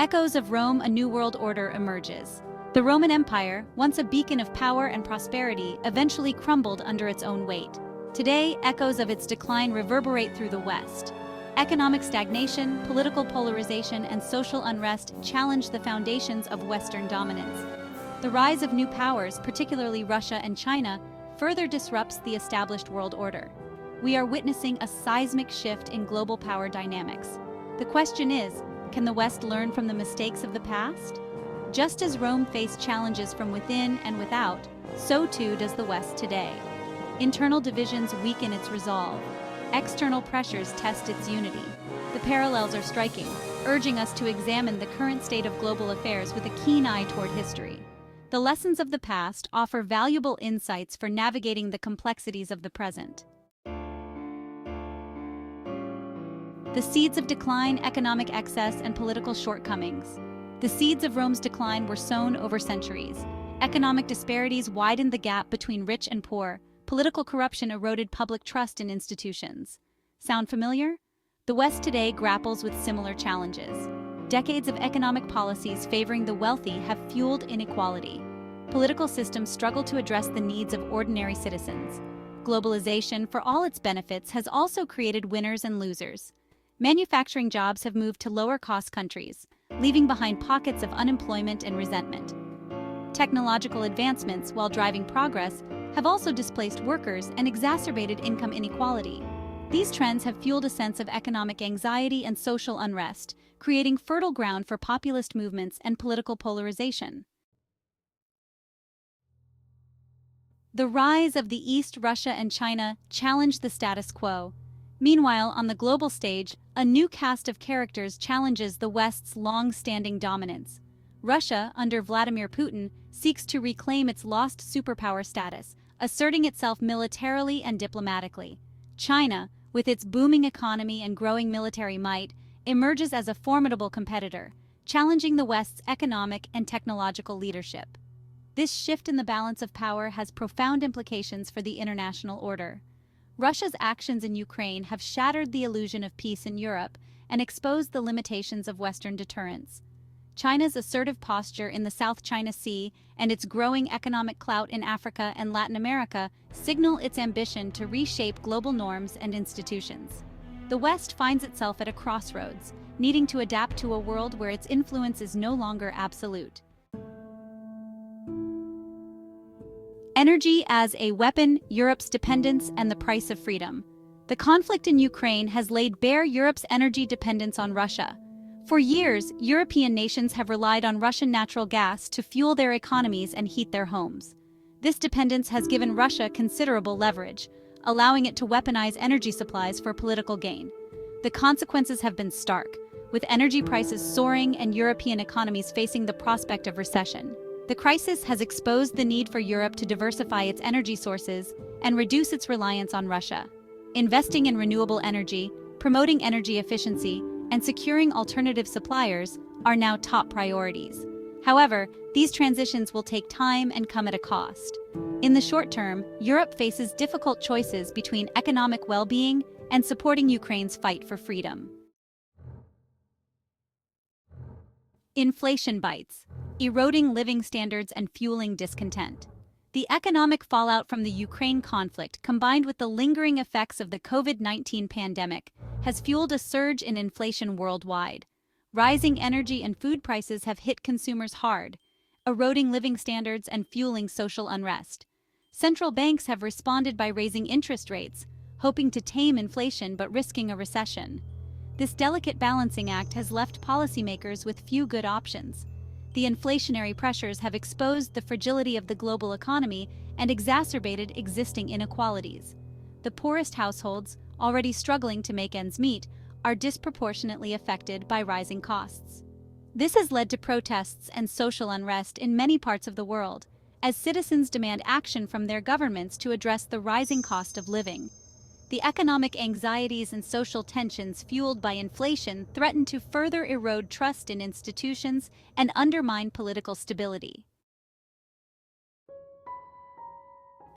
echoes of Rome, a new world order emerges. The Roman Empire, once a beacon of power and prosperity, eventually crumbled under its own weight. Today, echoes of its decline reverberate through the West. Economic stagnation, political polarization, and social unrest challenge the foundations of Western dominance. The rise of new powers, particularly Russia and China, further disrupts the established world order. We are witnessing a seismic shift in global power dynamics. The question is, can the West learn from the mistakes of the past? Just as Rome faced challenges from within and without, so too does the West today. Internal divisions weaken its resolve. External pressures test its unity. The parallels are striking, urging us to examine the current state of global affairs with a keen eye toward history. The lessons of the past offer valuable insights for navigating the complexities of the present. The seeds of decline, economic excess, and political shortcomings. The seeds of Rome's decline were sown over centuries. Economic disparities widened the gap between rich and poor. Political corruption eroded public trust in institutions. Sound familiar? The West today grapples with similar challenges. Decades of economic policies favoring the wealthy have fueled inequality. Political systems struggle to address the needs of ordinary citizens. Globalization, for all its benefits, has also created winners and losers. Manufacturing jobs have moved to lower-cost countries, leaving behind pockets of unemployment and resentment. Technological advancements, while driving progress, have also displaced workers and exacerbated income inequality. These trends have fueled a sense of economic anxiety and social unrest, creating fertile ground for populist movements and political polarization. The rise of the East, Russia and China, challenge the status quo. Meanwhile, on the global stage, a new cast of characters challenges the West's long-standing dominance. Russia, under Vladimir Putin, seeks to reclaim its lost superpower status, asserting itself militarily and diplomatically. China, with its booming economy and growing military might, emerges as a formidable competitor, challenging the West's economic and technological leadership. This shift in the balance of power has profound implications for the international order. Russia's actions in Ukraine have shattered the illusion of peace in Europe and exposed the limitations of Western deterrence. China's assertive posture in the South China Sea and its growing economic clout in Africa and Latin America signal its ambition to reshape global norms and institutions. The West finds itself at a crossroads, needing to adapt to a world where its influence is no longer absolute. Energy as a weapon, Europe's dependence, and the price of freedom. The conflict in Ukraine has laid bare Europe's energy dependence on Russia. For years, European nations have relied on Russian natural gas to fuel their economies and heat their homes. This dependence has given Russia considerable leverage, allowing it to weaponize energy supplies for political gain. The consequences have been stark, with energy prices soaring and European economies facing the prospect of recession. The crisis has exposed the need for Europe to diversify its energy sources and reduce its reliance on Russia. Investing in renewable energy, promoting energy efficiency, and securing alternative suppliers are now top priorities. However, these transitions will take time and come at a cost. In the short term, Europe faces difficult choices between economic well-being and supporting Ukraine's fight for freedom. Inflation bites, eroding living standards and fueling discontent. The economic fallout from the Ukraine conflict, combined with the lingering effects of the COVID-19 pandemic, has fueled a surge in inflation worldwide. Rising energy and food prices have hit consumers hard, eroding living standards and fueling social unrest. Central banks have responded by raising interest rates, hoping to tame inflation but risking a recession. This delicate balancing act has left policymakers with few good options. The inflationary pressures have exposed the fragility of the global economy and exacerbated existing inequalities. The poorest households, already struggling to make ends meet, are disproportionately affected by rising costs. This has led to protests and social unrest in many parts of the world, as citizens demand action from their governments to address the rising cost of living. The economic anxieties and social tensions fueled by inflation threaten to further erode trust in institutions and undermine political stability.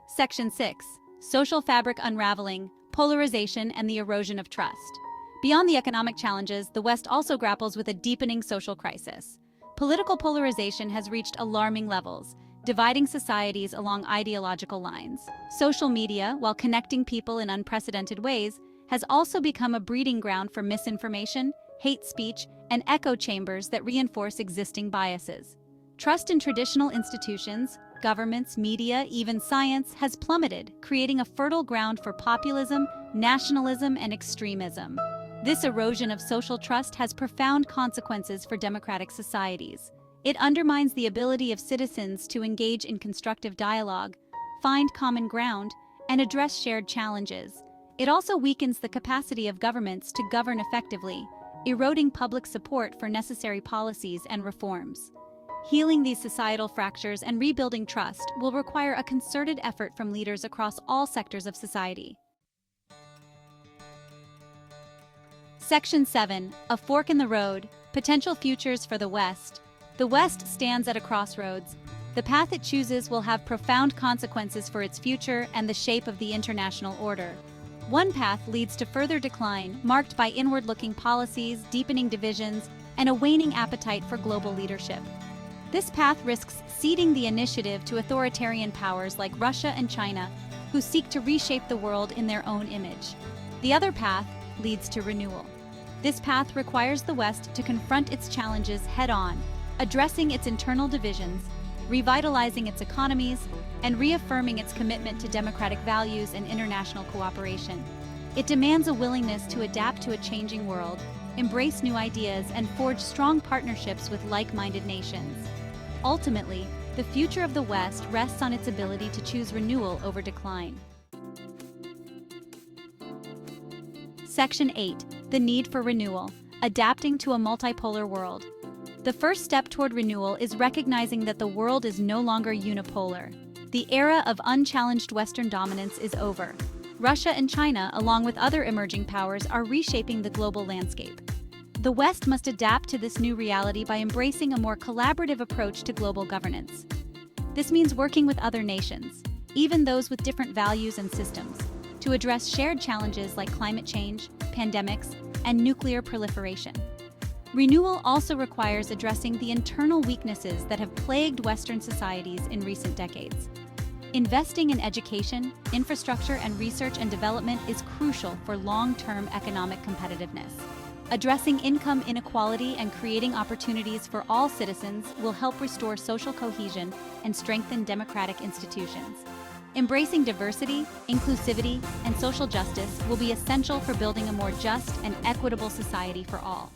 Section 6. Social fabric unraveling, polarization, and the erosion of trust. Beyond the economic challenges, the West also grapples with a deepening social crisis. Political polarization has reached alarming levels, dividing societies along ideological lines. Social media, while connecting people in unprecedented ways, has also become a breeding ground for misinformation, hate speech, and echo chambers that reinforce existing biases. Trust in traditional institutions, governments, media, even science has plummeted, creating a fertile ground for populism, nationalism, and extremism. This erosion of social trust has profound consequences for democratic societies. It undermines the ability of citizens to engage in constructive dialogue, find common ground, and address shared challenges. It also weakens the capacity of governments to govern effectively, eroding public support for necessary policies and reforms. Healing these societal fractures and rebuilding trust will require a concerted effort from leaders across all sectors of society. Section 7. A Fork in the Road. Potential Futures for the West. The West stands at a crossroads. The path it chooses will have profound consequences for its future and the shape of the international order. One path leads to further decline, marked by inward-looking policies, deepening divisions, and a waning appetite for global leadership. This path risks ceding the initiative to authoritarian powers like Russia and China, who seek to reshape the world in their own image. The other path leads to renewal. This path requires the West to confront its challenges head-on, addressing its internal divisions, revitalizing its economies, and reaffirming its commitment to democratic values and international cooperation. It demands a willingness to adapt to a changing world, embrace new ideas, and forge strong partnerships with like-minded nations. Ultimately, the future of the West rests on its ability to choose renewal over decline. Section 8. The Need for Renewal. Adapting to a Multipolar World. The first step toward renewal is recognizing that the world is no longer unipolar. The era of unchallenged Western dominance is over. Russia and China, along with other emerging powers, are reshaping the global landscape. The West must adapt to this new reality by embracing a more collaborative approach to global governance. This means working with other nations, even those with different values and systems, to address shared challenges like climate change, pandemics, and nuclear proliferation. Renewal also requires addressing the internal weaknesses that have plagued Western societies in recent decades. Investing in education, infrastructure, and research and development is crucial for long-term economic competitiveness. Addressing income inequality and creating opportunities for all citizens will help restore social cohesion and strengthen democratic institutions. Embracing diversity, inclusivity, and social justice will be essential for building a more just and equitable society for all.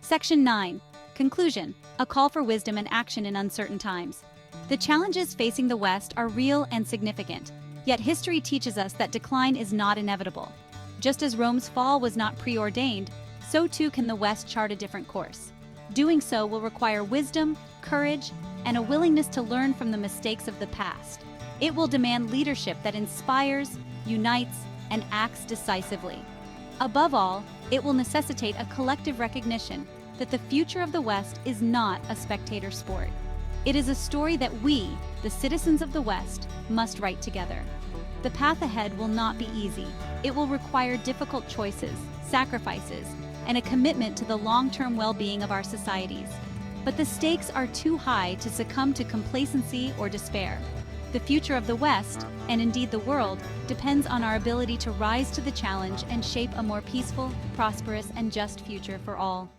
Section 9. Conclusion. A call for wisdom and action in uncertain times. The challenges facing the West are real and significant, yet history teaches us that decline is not inevitable. Just as Rome's fall was not preordained, so too can the West chart a different course. Doing so will require wisdom, courage, and a willingness to learn from the mistakes of the past. It will demand leadership that inspires, unites, and acts decisively. Above all, it will necessitate a collective recognition that the future of the West is not a spectator sport. It is a story that we, the citizens of the West, must write together. The path ahead will not be easy. It will require difficult choices, sacrifices, and a commitment to the long-term well-being of our societies. But the stakes are too high to succumb to complacency or despair. The future of the West, and indeed the world, depends on our ability to rise to the challenge and shape a more peaceful, prosperous, and just future for all.